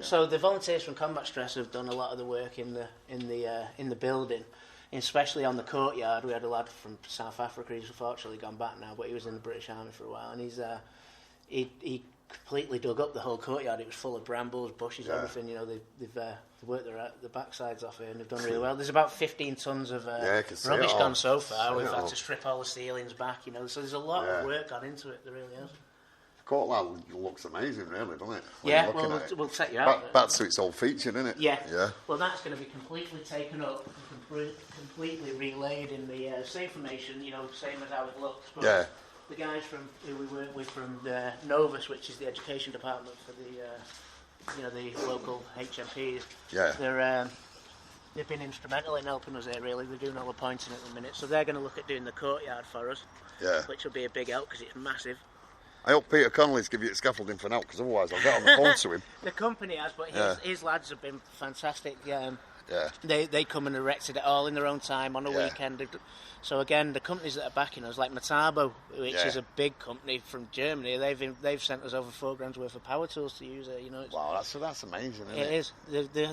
So the volunteers from Combat Stress have done a lot of the work in the building, especially on the courtyard. We had a lad from South Africa. He's unfortunately gone back now, but he was in the British Army for a while, and he completely dug up the whole courtyard. It was full of brambles, bushes, everything. You know, they've worked the backsides off here, and they've done really well. There's about 15 tons of rubbish gone so far. We've had to strip all the ceilings back. You know, so there's a lot of work gone into it. There really is. Courtyard looks amazing, really, doesn't it? Yeah, we'll take you out. Back to its old feature, isn't it? Yeah. Well, that's going to be completely taken up, completely relaid in the same formation, you know, same as how it looks. But the guys who we work with from the Novus, which is the education department for the local HMPs, they've been instrumental in helping us here, really. They're doing all the pointing at the minute. So they're going to look at doing the courtyard for us, which will be a big help because it's massive. I hope Peter Connolly's give you the scaffolding for now, because otherwise I'll get on the phone to him. The company has, but his lads have been fantastic. They come and erected it all in their own time on a weekend. So again, the companies that are backing us, like Metabo, which is a big company from Germany, they've sent us over $4,000 worth of power tools to use it. You know, wow, that's amazing. Isn't it? It is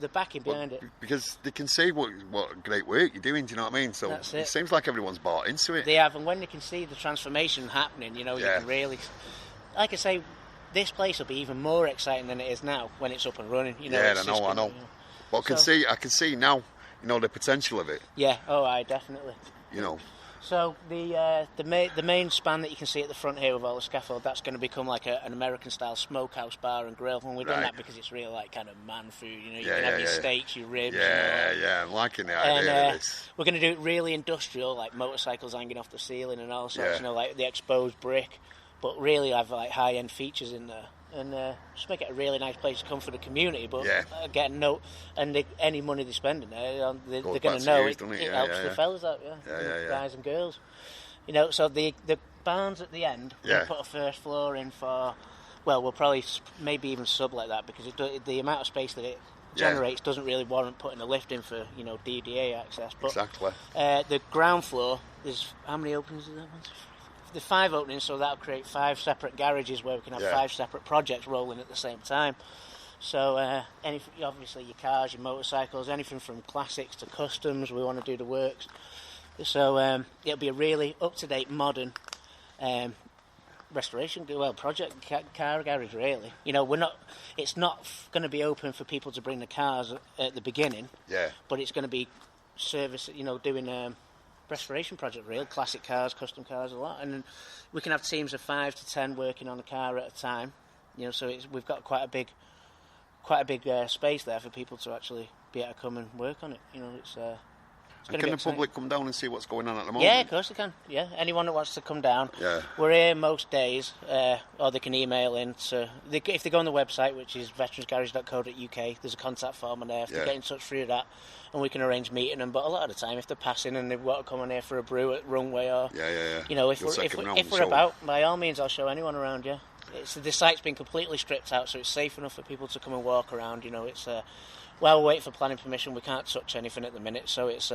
the backing behind it, because they can see what great work you're doing. Do you know what I mean? So it seems like everyone's bought into it. They have, and when they can see the transformation happening, you know, you can really, like I say, this place will be even more exciting than it is now when it's up and running. You know, I know. You know. But I can see now, you know, the potential of it. Yeah. Definitely. You know. So the main span that you can see at the front here with all the scaffold, that's going to become like an American-style smokehouse bar and grill. And we've done that because it's real, like, kind of man food. You know, you can have your steaks, your ribs. I'm liking the idea of this. We're going to do it really industrial, like motorcycles hanging off the ceiling and all sorts. You know, like the exposed brick, but really have like high-end features in there. And just make it a really nice place to come for the community. But again, any money they spend in there, they're going to know it helps the fellas out, guys and girls. You know, so the barns at the end, we'll put a first floor in for. Well, we'll probably maybe even sublet that because the amount of space that it generates doesn't really warrant putting a lift in for, you know, DDA access. But exactly. The ground floor, there's how many openings is there? The 5 openings, so that'll create 5 separate garages where we can have 5 separate projects rolling at the same time. So obviously your cars, your motorcycles, anything from classics to customs, we want to do the works. So it'll be a really up-to-date, modern restoration, project car garage, really. You know, it's not going to be open for people to bring the cars at the beginning. But it's going to be service, you know, doing restoration project, real classic cars, custom cars, a lot, and we can have teams of 5 to 10 working on a car at a time. You know, so we've got quite a big space there for people to actually be able to come and work on it. You know, it's can the public come down and see what's going on at the moment? Yeah, of course they can. Yeah, anyone that wants to come down. We're here most days, or they can email in. If they go on the website, which is veteransgarage.co.uk, there's a contact form on there. If they get in touch through that, and we can arrange meeting them. But a lot of the time, if they're passing and they want to come on here for a brew at Runway, or you know, if we're about, by all means, I'll show anyone around. Yeah, the site's been completely stripped out, so it's safe enough for people to come and walk around. You know, it's. While we're waiting for planning permission, we can't touch anything at the minute, so it's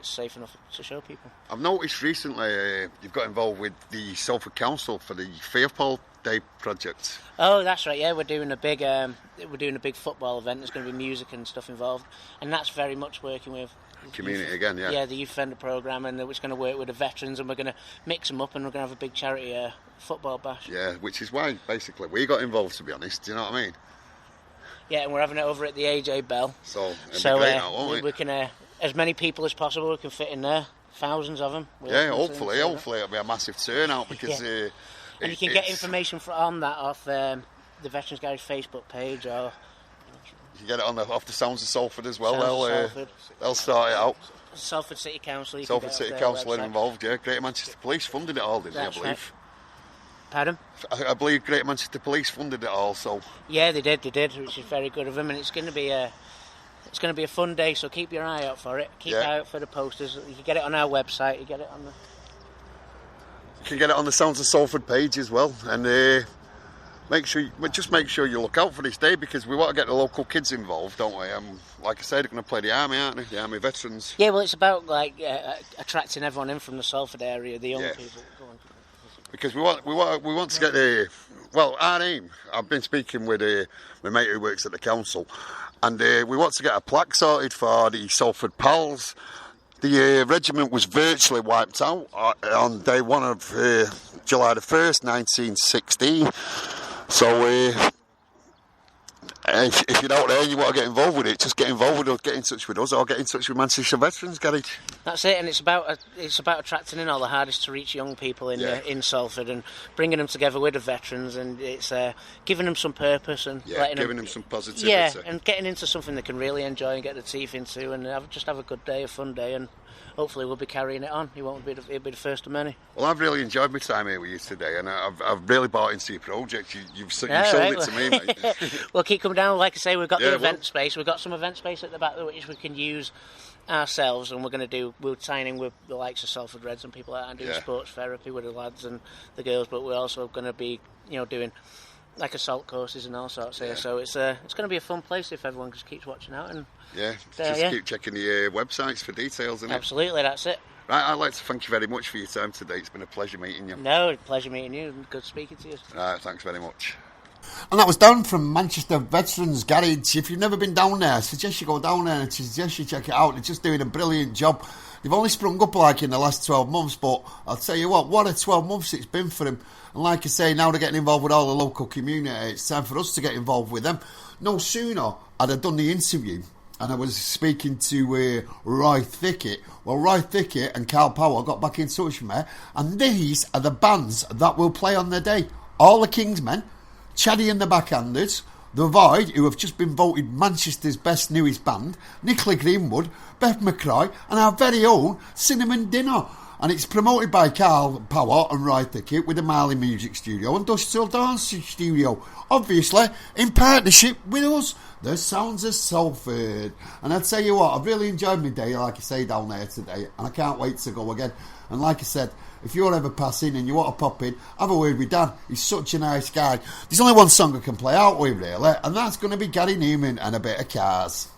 safe enough to show people. I've noticed recently you've got involved with the Salford Council for the Fairpole Day project. Oh, that's right. Yeah, we're doing a big football event. There's going to be music and stuff involved, and that's very much working with community again. Yeah, the youth offender program, and it's going to work with the veterans, and we're going to mix them up, and we're going to have a big charity football bash. Yeah, which is why basically we got involved. To be honest, do you know what I mean? Yeah, and we're having it over at the AJ Bell. So we can, as many people as possible, we can fit in there. Thousands of them. Hopefully it'll be a massive turnout because... and you can get information on that off the Veterans Garage Facebook page, or... You can get it off the Sounds of Salford as well. They'll start it out. Salford City Council. Salford City Council are involved, Greater Manchester Police funded it all, didn't they, I believe? Right. Pardon? I believe Greater Manchester Police funded it all, so... Yeah, they did, which is very good of them, and it's going to be a fun day, so keep your eye out for it. Keep your eye out for the posters. You can get it on our website, you can get it on the Sounds of Salford page as well, and make sure you look out for this day, because we want to get the local kids involved, don't we? Like I said, they're going to play the army, aren't they? The army veterans. Yeah, well, it's about attracting everyone in from the Salford area, the young people. because we want to get our aim. I've been speaking with my mate who works at the council, and we want to get a plaque sorted for the Salford Pals. The regiment was virtually wiped out on day 1 of July the 1st, 1916. So if you're out there and you want to get involved with it, just get involved with us, get in touch with us, or get in touch with Manchester Veterans Garage. That's it, and it's about attracting in all the hardest to reach young people in Salford and bringing them together with the veterans, and it's giving them some purpose and giving them some positivity. Yeah, and getting into something they can really enjoy and get their teeth into, and have a good day, a fun day, and hopefully we'll be carrying it on. It'll be the first of many. Well, I've really enjoyed my time here with you today, and I've really bought into your project. You've sold it to me, mate. We'll keep coming down. Like I say, we've got the event space. We've got some event space at the back which we can use ourselves, and we're signing with the likes of Salford Reds and people like that, and doing sports therapy with the lads and the girls, but we're also going to be doing like assault courses and all sorts here. So it's going to be a fun place if everyone just keeps watching out and keep checking the websites for details. Absolutely, that's it. Right, I'd like to thank you very much for your time today. It's been a pleasure meeting you. No, pleasure meeting you, and good speaking to you. Right, thanks very much. And that was down from Manchester Veterans Garage. If you've never been down there, I suggest you go down there, and I suggest you check it out. They're just doing a brilliant job. They've only sprung up like in the last 12 months, but I'll tell you what a 12 months it's been for them. And like I say, now they're getting involved with all the local community. It's time for us to get involved with them. No sooner had I done the interview, and I was speaking to Roy Thickett. Well, Roy Thickett and Karl Power got back in touch with me, and these are the bands that will play on the day. All the Kingsmen, Chaddy The Backhanders, The Void, who have just been voted Manchester's best newest band, Nicola Greenwood, Beth McRoy, and our very own Cinnamon Dinner. And it's promoted by Karl Power and Roy Thickett with the Marley Music Studio and Dusk Dance Studio. Obviously, in partnership with us, the Sounds of Salford. And I'll tell you what, I've really enjoyed my day, like I say, down there today, and I can't wait to go again. And like I said, if you're ever passing and you want to pop in, have a word with Dan. He's such a nice guy. There's only one song I can play out with, really, and that's going to be Gary Newman and a bit of Cars.